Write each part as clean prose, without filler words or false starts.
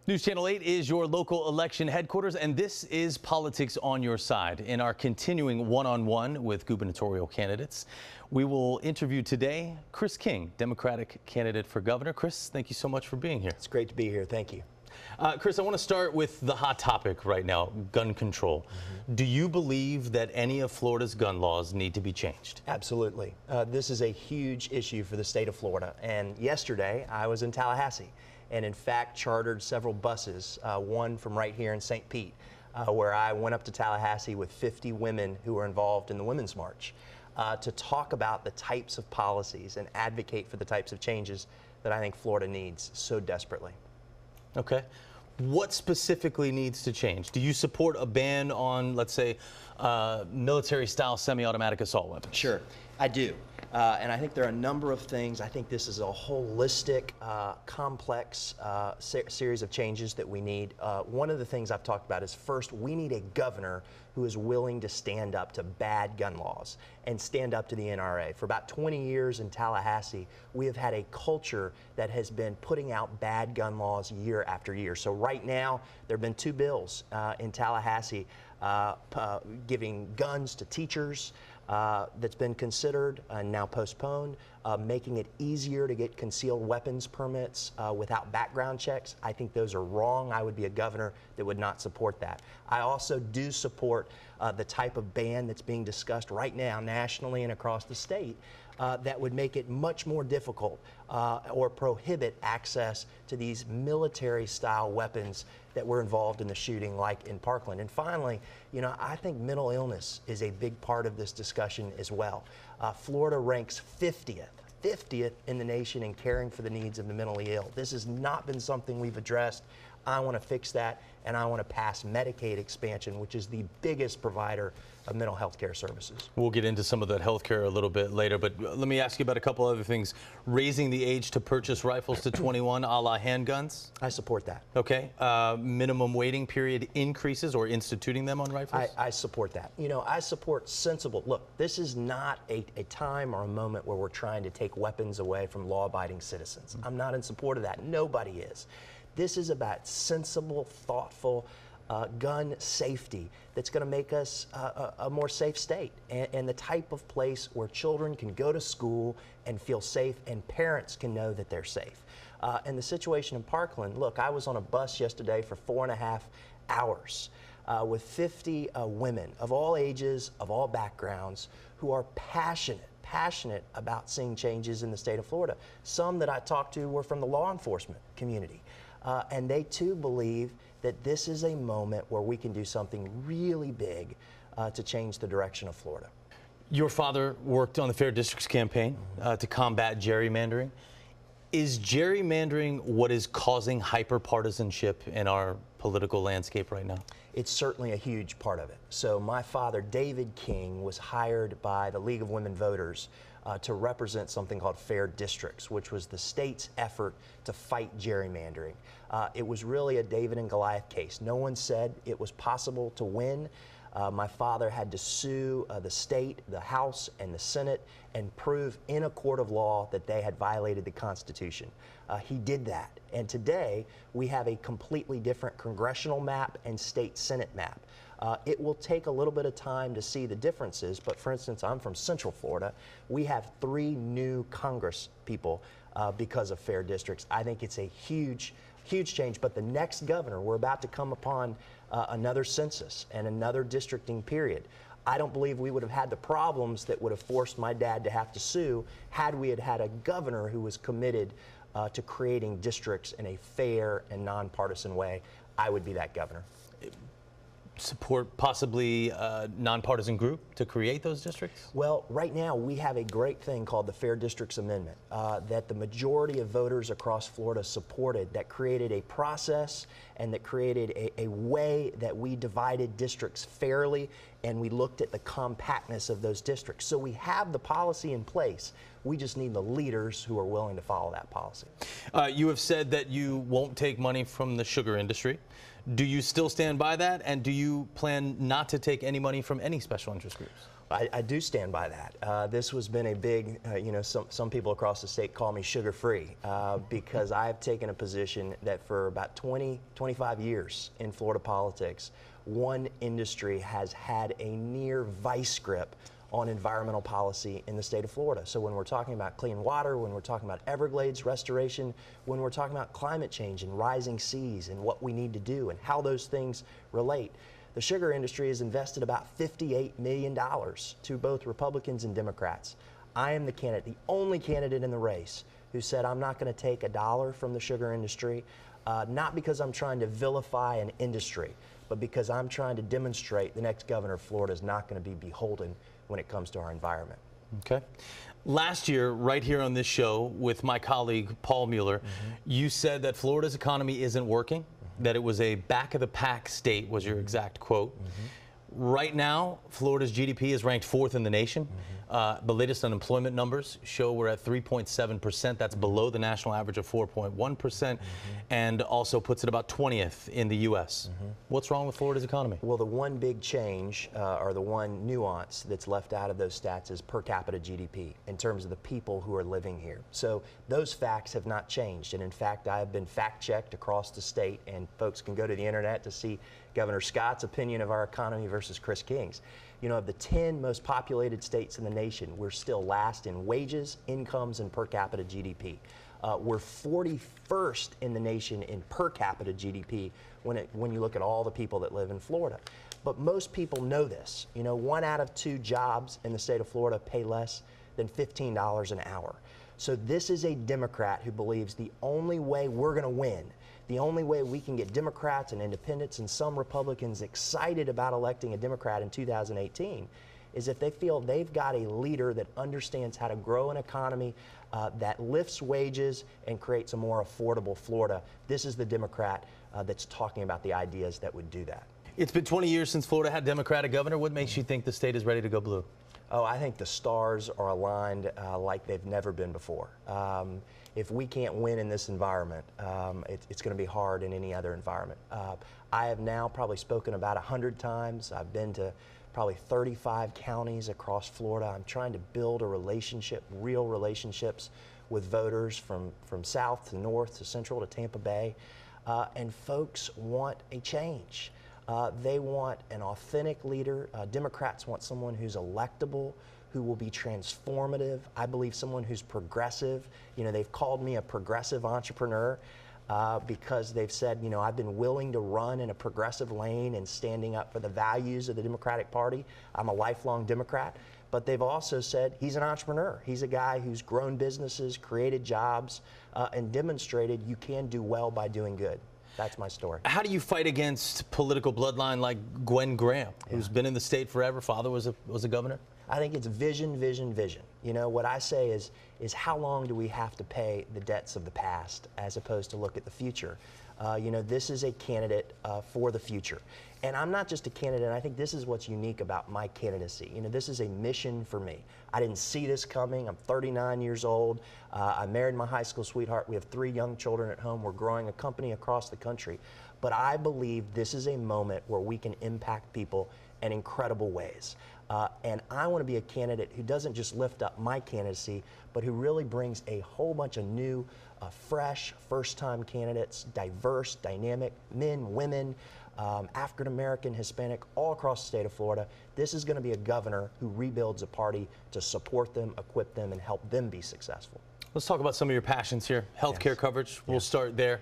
News Channel 8 is your local election headquarters, and this is Politics on Your Side. In our continuing one-on-one with gubernatorial candidates, we will interview today Chris King, Democratic candidate for governor. Chris, thank you so much for being here. It's great to be here. Thank you. Chris, I want to start with the hot topic right now, gun control. Do you believe that any of Florida's gun laws need to be changed? Absolutely. This is a huge issue for the state of Florida. And yesterday, I was in Tallahassee and, in fact, chartered several buses, one from right here in St. Pete, where I went up to Tallahassee with 50 women who were involved in the Women's March to talk about the types of policies and advocate for the types of changes that I think Florida needs so desperately. Okay. What specifically needs to change? Do you support a ban on, let's say, military-style semi-automatic assault weapons? Sure, I do. And I think there are a number of things. I think this is a holistic, complex series of changes that we need. One of the things I've talked about is, first, we need a governor who is willing to stand up to bad gun laws and stand up to the NRA. For about 20 years in Tallahassee, we have had a culture that has been putting out bad gun laws year after year. So right now, there have been two bills in Tallahassee giving guns to teachers that's been considered and now postponed, making it easier to get concealed weapons permits without background checks. I think those are wrong. I would be a governor that would not support that. I also do support the type of ban that's being discussed right now nationally and across the state that would make it much more difficult or prohibit access to these military-style weapons that were involved in the shooting, like in Parkland. And finally, you know, I think mental illness is a big part of this discussion as well. Florida ranks 50th in the nation in caring for the needs of the mentally ill. This has not been something we've addressed. I want to fix that, and I want to pass Medicaid expansion, which is the biggest provider of mental health care services. We'll get into some of that health care a little bit later, but let me ask you about a couple other things. Raising the age to purchase rifles to 21, a la handguns? I support that. Okay. Minimum waiting period increases or instituting them on rifles? I support that. You know, I support sensible. Look, this is not a time or a moment where we're trying to take weapons away from law-abiding citizens. I'm not in support of that. Nobody is. This is about sensible, thoughtful gun safety that's going to make us a more safe state and the type of place where children can go to school and feel safe and parents can know that they're safe. And the situation in Parkland, look, I was on a bus yesterday for 4.5 hours with 50 women of all ages, of all backgrounds, who are passionate about seeing changes in the state of Florida. Some that I talked to were from the law enforcement community. And they too believe that this is a moment where we can do something really big to change the direction of Florida. Your father worked on the Fair Districts campaign to combat gerrymandering. Is gerrymandering what is causing hyperpartisanship in our political landscape right now? It's certainly a huge part of it. So my father, David King, was hired by the League of Women Voters to represent something called Fair Districts, which was the state's effort to fight gerrymandering. It was really a David and Goliath case. No one said it was possible to win. My father had to sue the state, the House, and the Senate and prove in a court of law that they had violated the Constitution. He did that. And today, we have a completely different congressional map and state Senate map. It will take a little bit of time to see the differences, but for instance, I'm from Central Florida. We have 3 new Congress people because of Fair Districts. I think it's a huge change, but the next governor, we're about to come upon another census and another districting period. I don't believe we would have had the problems that would have forced my dad to have to sue had we had a governor who was committed to creating districts in a fair and nonpartisan way. I would be that governor. Support possibly a nonpartisan group to create those districts? Well, right now we have a great thing called the Fair Districts Amendment that the majority of voters across Florida supported, that created a process and that created a way that we divided districts fairly, and we looked at the compactness of those districts. So we have the policy in place. We just need the leaders who are willing to follow that policy. You have said that you won't take money from the sugar industry. Do you still stand by that? And do you plan not to take any money from any special interest groups? I do stand by that. This has been a big, some people across the state call me sugar-free because I've taken a position that for about 25 years in Florida politics, one industry has had a near vice grip on environmental policy in the state of Florida. So when we're talking about clean water, when we're talking about Everglades restoration, when we're talking about climate change and rising seas and what we need to do and how those things relate, the sugar industry has invested about $58 million to both Republicans and Democrats. I am the candidate, the only candidate in the race who said I'm not going to take a dollar from the sugar industry, not because I'm trying to vilify an industry, but because I'm trying to demonstrate the next governor of Florida is not going to be beholden when it comes to our environment. Okay. Last year, right here on this show with my colleague Paul Mueller, you said that Florida's economy isn't working, that it was a back-of-the-pack state, was your exact quote. Right now, Florida's GDP is ranked 4th in the nation. The latest unemployment numbers show we're at 3.7%. That's below the national average of 4.1%, and also puts it about 20th in the U.S. What's wrong with Florida's economy? Well, the one big change, or the one nuance that's left out of those stats is per capita GDP in terms of the people who are living here. So those facts have not changed. And in fact, I have been fact-checked across the state, and folks can go to the internet to see Governor Scott's opinion of our economy versus Chris King's. You know, of the 10 most populated states in the nation, we're still last in wages, incomes, and per capita GDP. We're 41st in the nation in per capita GDP when you look at all the people that live in Florida. But most people know this. You know, 1 out of 2 jobs in the state of Florida pay less than $15 an hour. So this is a Democrat who believes the only way we're going to win, the only way we can get Democrats and independents and some Republicans excited about electing a Democrat in 2018 is if they feel they've got a leader that understands how to grow an economy that lifts wages and creates a more affordable Florida. This is the Democrat that's talking about the ideas that would do that. It's been 20 years since Florida had Democratic governor. What makes you think the state is ready to go blue? Oh, I think the stars are aligned like they've never been before. If we can't win in this environment, it's going to be hard in any other environment. I have now probably spoken about 100 times. I've been to probably 35 counties across Florida. I'm trying to build a relationship, real relationships with voters from south to north to central to Tampa Bay. And folks want a change. They want an authentic leader. Democrats want someone who's electable, who will be transformative. I believe someone who's progressive. You know, they've called me a progressive entrepreneur because they've said, you know, I've been willing to run in a progressive lane and standing up for the values of the Democratic Party. I'm a lifelong Democrat. But they've also said he's an entrepreneur. He's a guy who's grown businesses, created jobs, and demonstrated you can do well by doing good. That's my story. How do you fight against political bloodline like Gwen Graham, who's been in the state forever? Father was a governor. I think it's vision, vision, vision. You know, what I say is how long do we have to pay the debts of the past as opposed to look at the future? You know, this is a candidate for the future. And I'm not just a candidate. I think this is what's unique about my candidacy. You know, this is a mission for me. I didn't see this coming. I'm 39 years old. I married my high school sweetheart. We have 3 young children at home. We're growing a company across the country. But I believe this is a moment where we can impact people in incredible ways. And I want to be a candidate who doesn't just lift up my candidacy, but who really brings a whole bunch of new, fresh, first-time candidates, diverse, dynamic, men, women, African-American, Hispanic, all across the state of Florida. This is going to be a governor who rebuilds a party to support them, equip them, and help them be successful. Let's talk about some of your passions here. Healthcare coverage, we'll start there.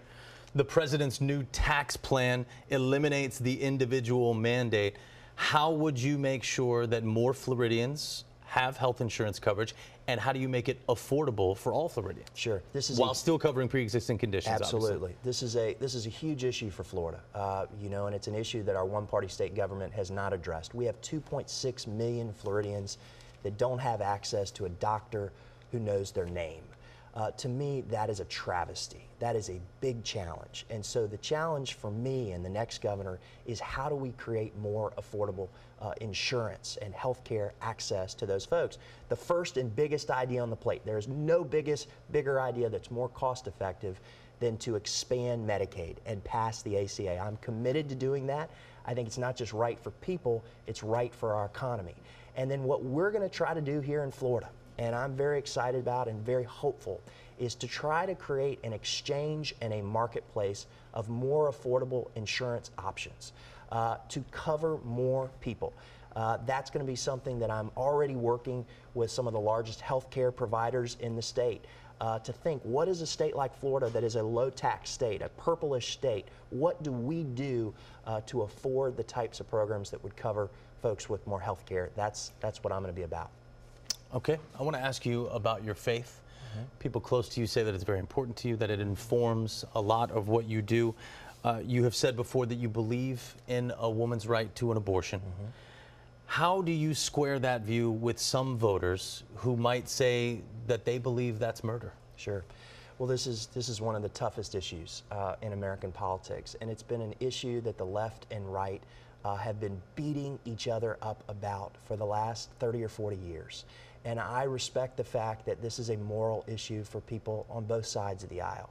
The president's new tax plan eliminates the individual mandate. How would you make sure that more Floridians have health insurance coverage, and how do you make it affordable for all Floridians? Sure. This is while still covering pre-existing conditions. Absolutely. Obviously. This is a huge issue for Florida, you know, and it's an issue that our one-party state government has not addressed. We have 2.6 million Floridians that don't have access to a doctor who knows their name. To me, that is a travesty. That is a big challenge. And so the challenge for me and the next governor is how do we create more affordable insurance and healthcare access to those folks? The first and biggest idea on the plate, there is no bigger idea that's more cost effective than to expand Medicaid and pass the ACA. I'm committed to doing that. I think it's not just right for people, it's right for our economy. And then what we're going to try to do here in Florida, and I'm very excited about and very hopeful, is to try to create an exchange and a marketplace of more affordable insurance options to cover more people. That's going to be something that I'm already working with some of the largest healthcare providers in the state to think, what is a state like Florida that is a low tax state, a purplish state? What do we do to afford the types of programs that would cover folks with more health care? That's what I'm going to be about. Okay, I want to ask you about your faith. People close to you say that it's very important to you, that it informs a lot of what you do. You have said before that you believe in a woman's right to an abortion. How do you square that view with some voters who might say that they believe that's murder? Sure. Well, this is one of the toughest issues in American politics, and it's been an issue that the left and right have been beating each other up about for the last 30 or 40 years. And I respect the fact that this is a moral issue for people on both sides of the aisle.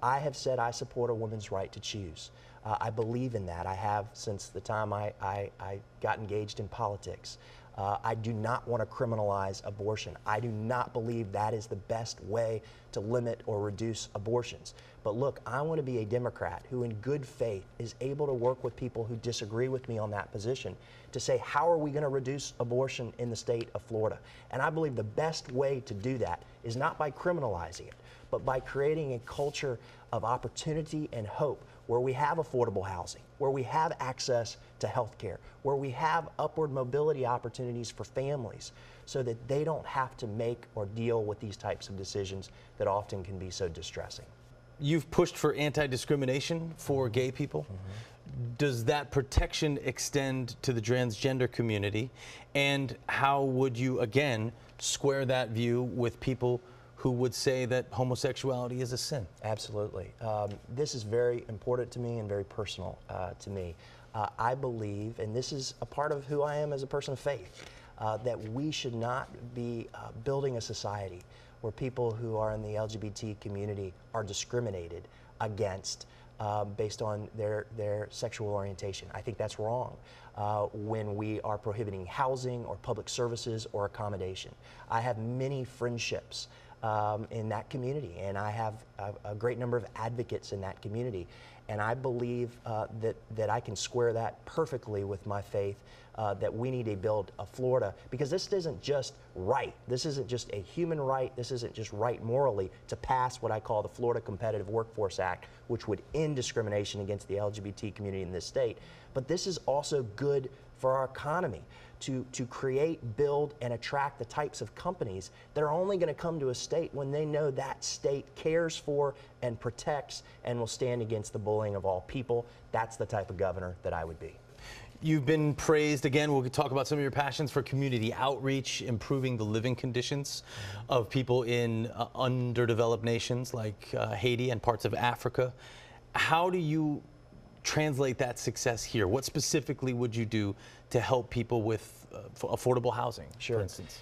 I have said I support a woman's right to choose. I believe in that. I have since the time I got engaged in politics. I do not want to criminalize abortion. I do not believe that is the best way to limit or reduce abortions. But look, I want to be a Democrat who in good faith is able to work with people who disagree with me on that position to say, how are we going to reduce abortion in the state of Florida? And I believe the best way to do that is not by criminalizing it, but by creating a culture of opportunity and hope where we have affordable housing, where we have access to health care, where we have upward mobility opportunities for families so that they don't have to make or deal with these types of decisions that often can be so distressing. You've pushed for anti-discrimination for gay people. Does that protection extend to the transgender community? And how would you, again, square that view with people who would say that homosexuality is a sin? Absolutely. This is very important to me and very personal to me. I believe, and this is a part of who I am as a person of faith, that we should not be building a society where people who are in the LGBT community are discriminated against based on their sexual orientation. I think that's wrong when we are prohibiting housing or public services or accommodation. I have many friendships in that community, and I have a great number of advocates in that community. And I believe that I can square that perfectly with my faith, that we need to build a Florida, because this isn't just right. This isn't just a human right. This isn't just right morally to pass what I call the Florida Competitive Workforce Act, which would end discrimination against the LGBT community in this state. But this is also good for our economy, to create, build, and attract the types of companies that are only going to come to a state when they know that state cares for and protects and will stand against the bullying of all people. That's the type of governor that I would be. You've been praised, again, we'll talk about some of your passions for community outreach, improving the living conditions of people in underdeveloped nations like Haiti and parts of Africa. How do you translate that success here? What specifically would you do to help people with affordable housing, for instance?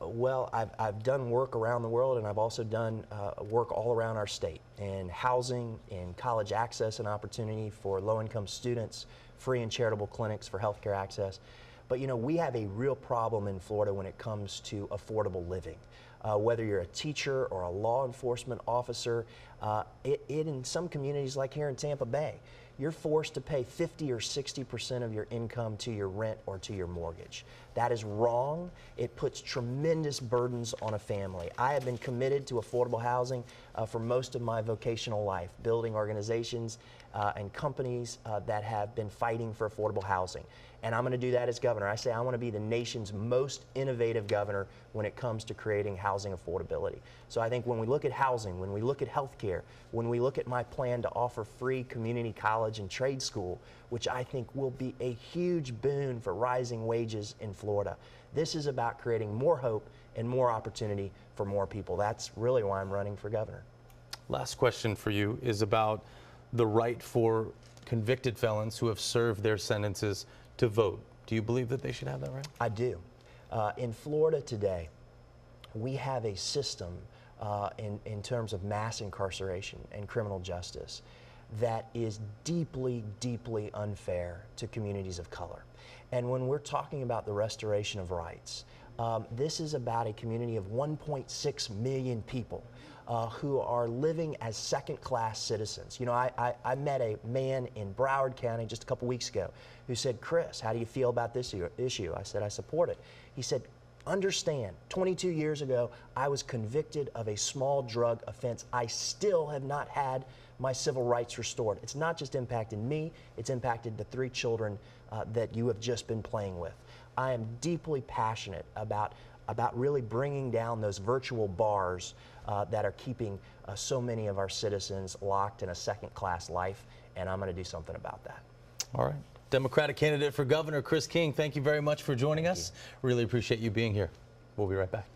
Well, I've done work around the world, and I've also done work all around our state in housing, in college access and opportunity for low-income students, free and charitable clinics for healthcare access. But you know, we have a real problem in Florida when it comes to affordable living. Whether you're a teacher or a law enforcement officer, in some communities like here in Tampa Bay, you're forced to pay 50 or 60% of your income to your rent or to your mortgage. That is wrong. It puts tremendous burdens on a family. I have been committed to affordable housing for most of my vocational life, building organizations and companies that have been fighting for affordable housing. And I'm going to do that as governor. I say I want to be the nation's most innovative governor when it comes to creating housing affordability. So I think when we look at housing, when we look at healthcare, when we look at my plan to offer free community college and trade school, which I think will be a huge boon for rising wages in Florida, this is about creating more hope and more opportunity for more people. That's really why I'm running for governor. Last question for you is about the right for convicted felons who have served their sentences to vote. Do you believe that they should have that right? I do. In Florida today, we have a system in terms of mass incarceration and criminal justice that is deeply, deeply unfair to communities of color. And when we're talking about the restoration of rights, this is about a community of 1.6 million people who are living as second-class citizens. You know, I met a man in Broward County just a couple weeks ago who said, "Chris, how do you feel about this issue?" I said, "I support it." He said, "Understand, 22 years ago, I was convicted of a small drug offense. I still have not had my civil rights restored. It's not just impacted me, it's impacted the 3 children that you have just been playing with." I am deeply passionate about really bringing down those virtual bars that are keeping so many of our citizens locked in a second-class life, and I'm going to do something about that. All right. Democratic candidate for governor Chris King, thank you very much for joining us. Really appreciate you being here. We'll be right back.